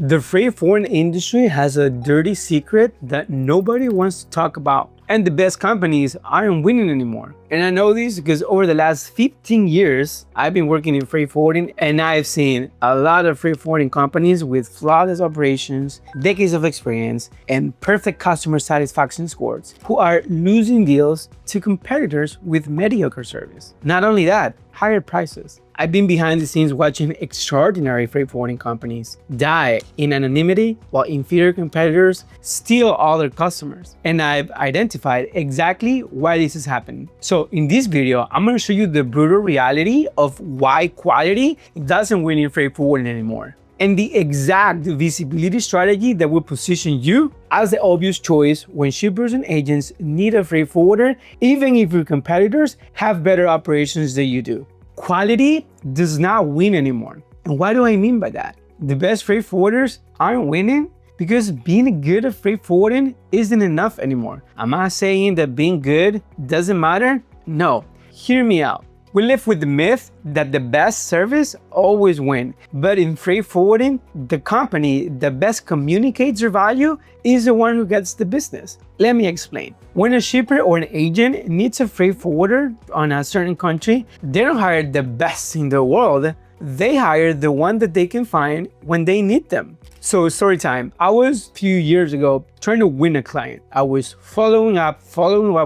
The freight forwarding industry has a dirty secret that nobody wants to talk about. And the best companies aren't winning anymore. And I know this because over the last 15 years, I've been working in freight forwarding, and I've seen a lot of freight forwarding companies with flawless operations, decades of experience, and perfect customer satisfaction scores who are losing deals to competitors with mediocre service. Not only that, higher prices. I've been behind the scenes watching extraordinary freight forwarding companies die in anonymity while inferior competitors steal all their customers. And I've identified exactly why this is happening. So in this video, I'm gonna show you the brutal reality of why quality doesn't win in freight forwarding anymore, and the exact visibility strategy that will position you as the obvious choice when shippers and agents need a freight forwarder, even if your competitors have better operations than you do. Quality does not win anymore. And what do I mean by that? The best freight forwarders aren't winning because being good at freight forwarding isn't enough anymore. Am I saying that being good doesn't matter? No, hear me out. We live with the myth that the best service always wins, but in freight forwarding, the company that best communicates their value is the one who gets the business. Let me explain. When a shipper or an agent needs a freight forwarder on a certain country, they don't hire the best in the world. They hire the one that they can find when they need them. So story time. I was a few years ago trying to win a client. I was following up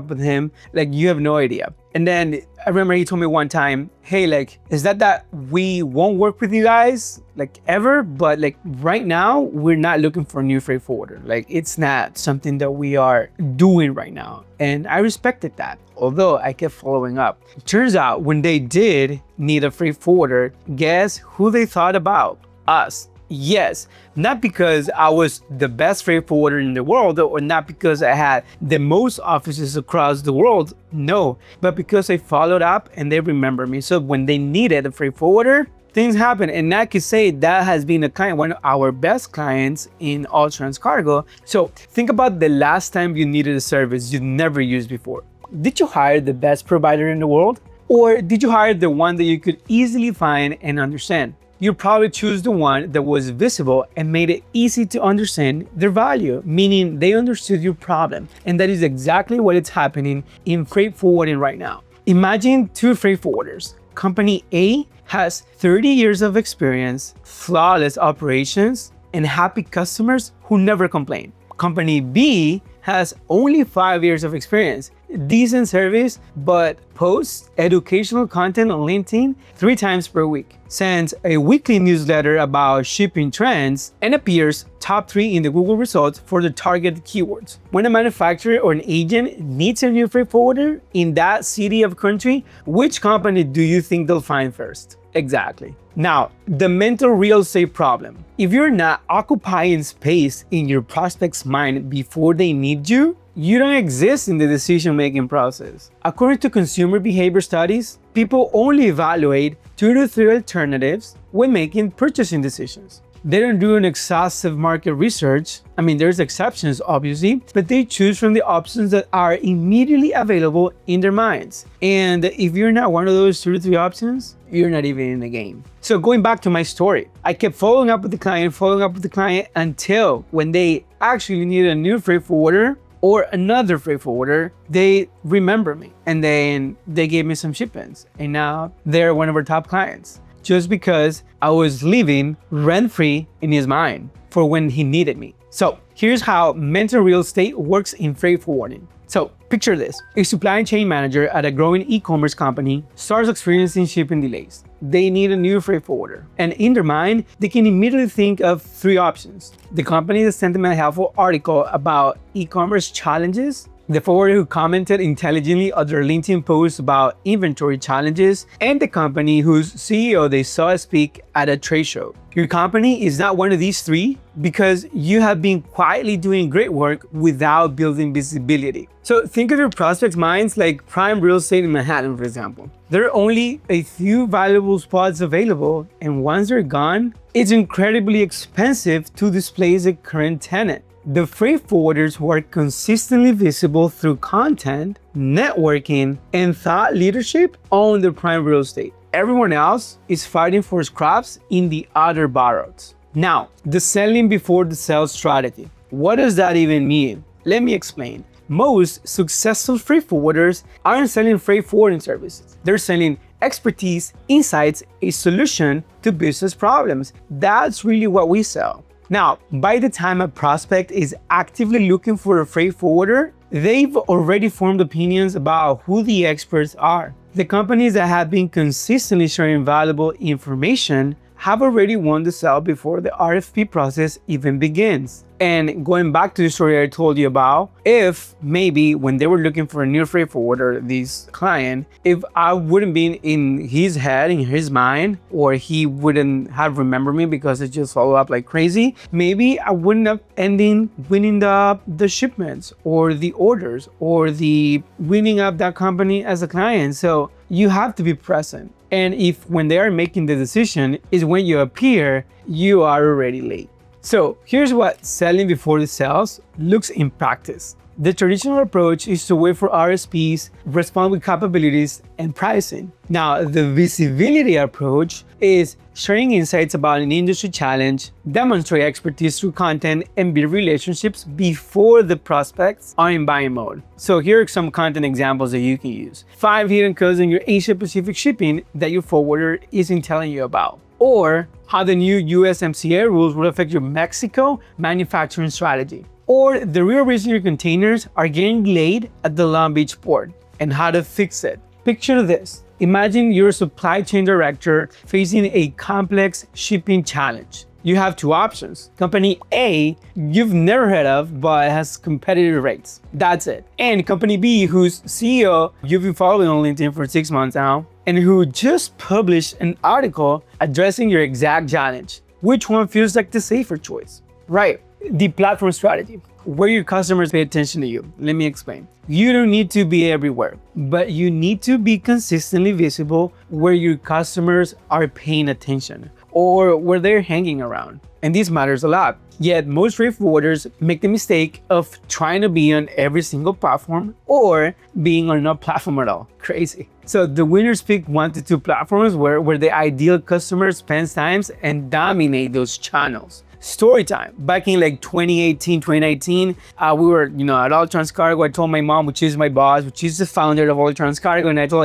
with him like you have no idea. And then I remember he told me one time, hey, like, is that we won't work with you guys like ever, but like right now we're not looking for a new freight forwarder. Like it's not something that we are doing right now. And I respected that, although I kept following up. Turns out when they did need a freight forwarder, guess who they thought about? Us. Yes, not because I was the best freight forwarder in the world, or not because I had the most offices across the world. No, but because I followed up and they remember me. So when they needed a freight forwarder, things happen. And I could say that has been one of our best clients in all trans cargo. So think about the last time you needed a service you've never used before. Did you hire the best provider in the world? Or did you hire the one that you could easily find and understand? You probably choose the one that was visible and made it easy to understand their value, meaning they understood your problem. And that is exactly what is happening in freight forwarding right now. Imagine two freight forwarders. Company A has 30 years of experience, flawless operations, and happy customers who never complain. Company B has only 5 years of experience, decent service, but posts educational content on LinkedIn 3 times per week, sends a weekly newsletter about shipping trends, and appears top 3 in the Google results for the target keywords. When a manufacturer or an agent needs a new freight forwarder in that city of country, which company do you think they'll find first? Exactly. Now, the mental real estate problem. If you're not occupying space in your prospect's mind before they need you, you don't exist in the decision-making process. According to consumer behavior studies, people only evaluate 2 to 3 alternatives when making purchasing decisions. They don't do an exhaustive market research. I mean, there's exceptions, obviously, but they choose from the options that are immediately available in their minds. And if you're not one of those 2 to 3 options, you're not even in the game. So going back to my story, I kept following up with the client until when they actually needed a new freight forwarder or another freight forwarder, they remember me and then they gave me some shipments. And now they're one of our top clients, just because I was living rent-free in his mind for when he needed me. So here's how mental real estate works in freight forwarding. So picture this. A supply chain manager at a growing e-commerce company starts experiencing shipping delays. They need a new freight forwarder. And in their mind, they can immediately think of 3 options. The company that sent them a helpful article about e-commerce challenges, the forwarder who commented intelligently on their LinkedIn post about inventory challenges, and the company whose CEO they saw speak at a trade show. Your company is not one of these 3 because you have been quietly doing great work without building visibility. So think of your prospects' minds like prime real estate in Manhattan, for example. There are only a few valuable spots available, and once they're gone, it's incredibly expensive to displace a current tenant. The freight forwarders who are consistently visible through content, networking, and thought leadership own the prime real estate. Everyone else is fighting for scraps in the other boroughs. Now, the selling before the sales strategy. What does that even mean? Let me explain. Most successful freight forwarders aren't selling freight forwarding services. They're selling expertise, insights, a solution to business problems. That's really what we sell. Now, by the time a prospect is actively looking for a freight forwarder, they've already formed opinions about who the experts are. The companies that have been consistently sharing valuable information have already won the sale before the RFP process even begins. And going back to the story I told you about, if maybe when they were looking for a new freight forwarder, this client, if I wouldn't be in his head, in his mind, or he wouldn't have remembered me because it just followed up like crazy, maybe I wouldn't have ended winning the shipments or the orders or the winning up that company as a client. So you have to be present. And if when they are making the decision is when you appear, you are already late. So here's what selling before the sales looks in practice. The traditional approach is to wait for RSPs, respond with capabilities and pricing. Now, the visibility approach is sharing insights about an industry challenge, demonstrate expertise through content, and build relationships before the prospects are in buying mode. So here are some content examples that you can use. 5 hidden codes in your Asia Pacific shipping that your forwarder isn't telling you about. Or how the new USMCA rules will affect your Mexico manufacturing strategy. Or the real reason your containers are getting delayed at the Long Beach port and how to fix it. Picture this. Imagine you're a supply chain director facing a complex shipping challenge. You have 2 options. Company A, you've never heard of, but has competitive rates. That's it. And company B, whose CEO you've been following on LinkedIn for 6 months now, and who just published an article addressing your exact challenge. Which one feels like the safer choice? Right. The platform strategy, where your customers pay attention to you. Let me explain. You don't need to be everywhere, but you need to be consistently visible where your customers are paying attention or where they're hanging around. And this matters a lot. Yet most freight forwarders make the mistake of trying to be on every single platform or being on no platform at all. Crazy. So the winners pick 1 to 2 platforms where the ideal customer spends times and dominate those channels. Story time. Back in like 2018, 2019, we were, at All Trans Cargo. I told my mom, which is my boss, which is the founder of All Trans Cargo, and I told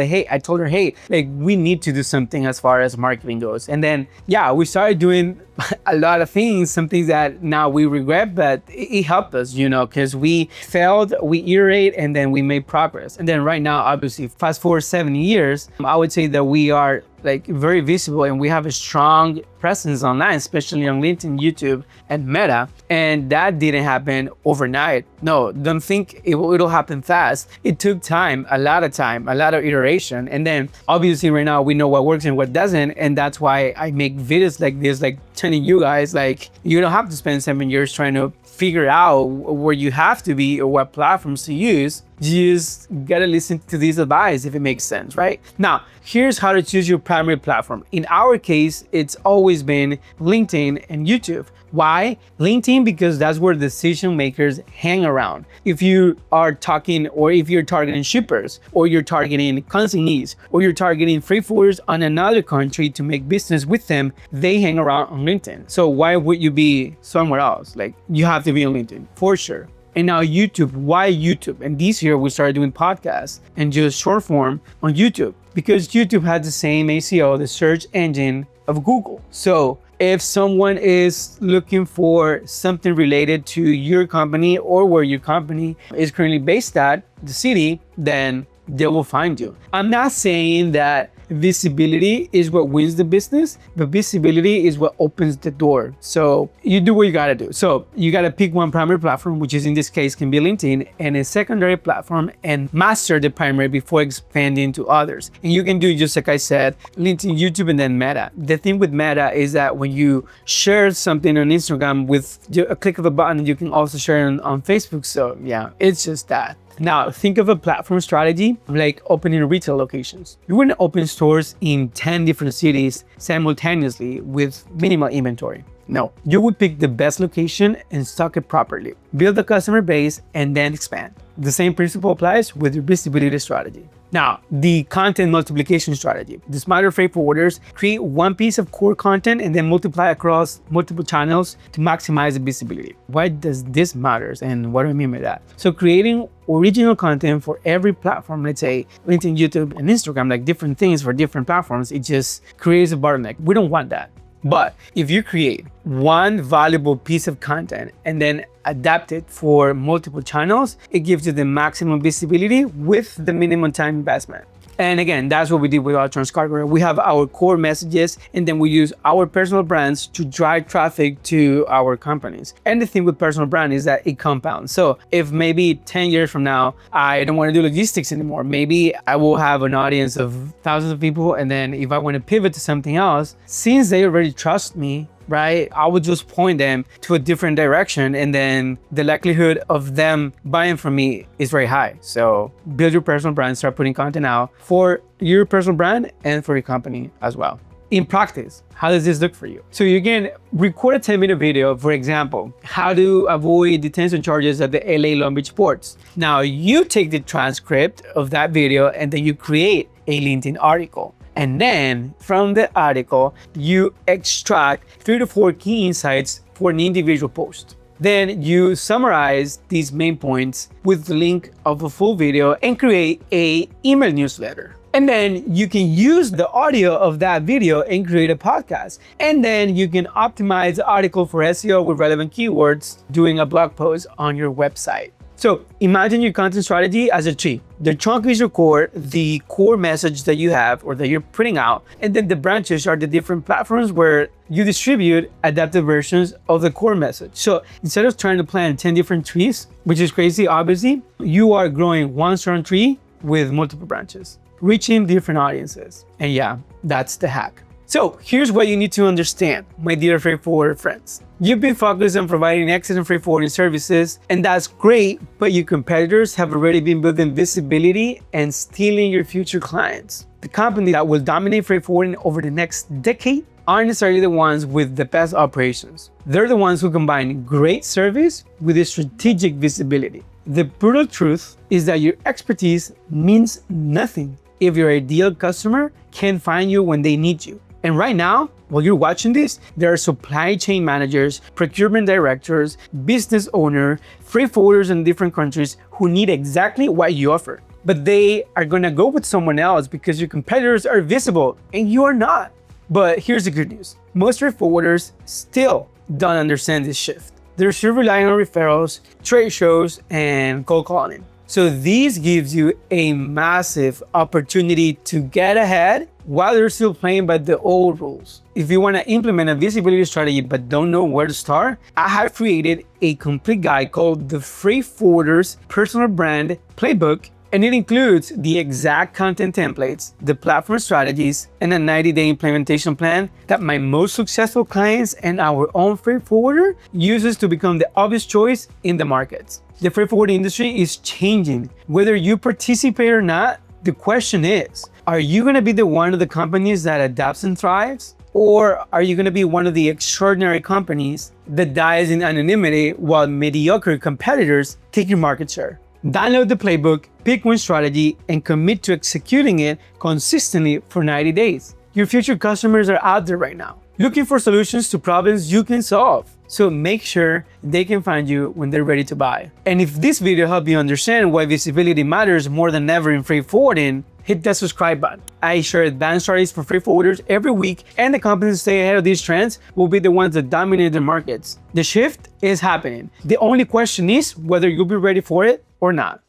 her, hey, like we need to do something as far as marketing goes. And then, we started doing a lot of things, some things that now we regret, but it helped us, because we failed, we iterate, and then we made progress. And then right now, obviously, fast forward 7 years, I would say that we are like very visible and we have a strong presence online, especially on LinkedIn, YouTube, and Meta. And that didn't happen overnight. No, don't think it'll happen fast. It took time, a lot of iteration. And then obviously right now we know what works and what doesn't. And that's why I make videos like this, like telling you guys, like, you don't have to spend 7 years trying to figure out where you have to be or what platforms to use. You just gotta listen to this advice if it makes sense, right? Now, here's how to choose your primary platform. In our case, it's always been LinkedIn and YouTube. Why? LinkedIn, because that's where decision makers hang around. If you are talking, or if you're targeting shippers, or you're targeting consignees, or you're targeting freight forwarders on another country to make business with them, they hang around on LinkedIn. So why would you be somewhere else? Like, you have to be on LinkedIn for sure. And now YouTube, why YouTube? And this year we started doing podcasts and just short form on YouTube, because YouTube had the same ACO, the search engine of Google. So if someone is looking for something related to your company or where your company is currently based at, the city, then they will find you. I'm not saying that visibility is what wins the business, but visibility is what opens the door. So you do what you gotta do. So you gotta pick one primary platform, which is in this case can be LinkedIn, and a secondary platform, and master the primary before expanding to others. And you can do, just like I said, LinkedIn, YouTube, and then Meta. The thing with Meta is that when you share something on Instagram with a click of a button, you can also share it on Facebook. So yeah, it's just that. Now, think of a platform strategy like opening retail locations. You wouldn't open stores in 10 different cities simultaneously with minimal inventory. No, you would pick the best location and stock it properly. Build a customer base and then expand. The same principle applies with your visibility strategy. Now, the content multiplication strategy. The smarter freight forwarders create one piece of core content and then multiply across multiple channels to maximize the visibility. Why does this matter? And what do I mean by that? So creating original content for every platform, let's say LinkedIn, YouTube, and Instagram, like different things for different platforms, it just creates a bottleneck. We don't want that. But if you create one valuable piece of content and then adapt it for multiple channels, it gives you the maximum visibility with the minimum time investment. And again, that's what we did with our Transcargo. We have our core messages, and then we use our personal brands to drive traffic to our companies. And the thing with personal brand is that it compounds. So if maybe 10 years from now, I don't want to do logistics anymore, maybe I will have an audience of thousands of people. And then if I want to pivot to something else, since they already trust me, right, I would just point them to a different direction, and then the likelihood of them buying from me is very high. So build your personal brand, start putting content out for your personal brand and for your company as well. In practice, how does this look for you? So you can record a 10-minute video, for example, how to avoid detention charges at the LA Long Beach ports. Now you take the transcript of that video and then you create a LinkedIn article. And then from the article, you extract 3 to 4 key insights for an individual post. Then you summarize these main points with the link of a full video and create an email newsletter. And then you can use the audio of that video and create a podcast. And then you can optimize the article for SEO with relevant keywords, doing a blog post on your website. So imagine your content strategy as a tree. The trunk is your core, the core message that you have or that you're putting out, and then the branches are the different platforms where you distribute adapted versions of the core message. So instead of trying to plant 10 different trees, which is crazy, obviously, you are growing one strong tree with multiple branches, reaching different audiences. And yeah, that's the hack. So here's what you need to understand, my dear freight forwarder friends. You've been focused on providing excellent freight forwarding services, and that's great, but your competitors have already been building visibility and stealing your future clients. The company that will dominate freight forwarding over the next decade aren't necessarily the ones with the best operations. They're the ones who combine great service with a strategic visibility. The brutal truth is that your expertise means nothing if your ideal customer can't find you when they need you. And right now, while you're watching this, there are supply chain managers, procurement directors, business owners, freight forwarders in different countries who need exactly what you offer. But they are gonna go with someone else because your competitors are visible and you are not. But here's the good news. Most freight forwarders still don't understand this shift. They're still relying on referrals, trade shows, and cold calling. So this gives you a massive opportunity to get ahead while they're still playing by the old rules. If you want to implement a visibility strategy but don't know where to start, I have created a complete guide called the Freight Forwarder's Personal Brand Playbook, and it includes the exact content templates, the platform strategies, and a 90-day implementation plan that my most successful clients and our own freight forwarder uses to become the obvious choice in the markets. The freight forwarding industry is changing. Whether you participate or not, the question is, are you going to be the one of the companies that adapts and thrives? Or are you going to be one of the extraordinary companies that dies in anonymity while mediocre competitors take your market share? Download the playbook, pick one strategy, and commit to executing it consistently for 90 days. Your future customers are out there right now, looking for solutions to problems you can solve. So make sure they can find you when they're ready to buy. And if this video helped you understand why visibility matters more than ever in freight forwarding, hit that subscribe button. I share advanced strategies for freight forwarders every week, and the companies that stay ahead of these trends will be the ones that dominate their markets. The shift is happening. The only question is whether you'll be ready for it or not.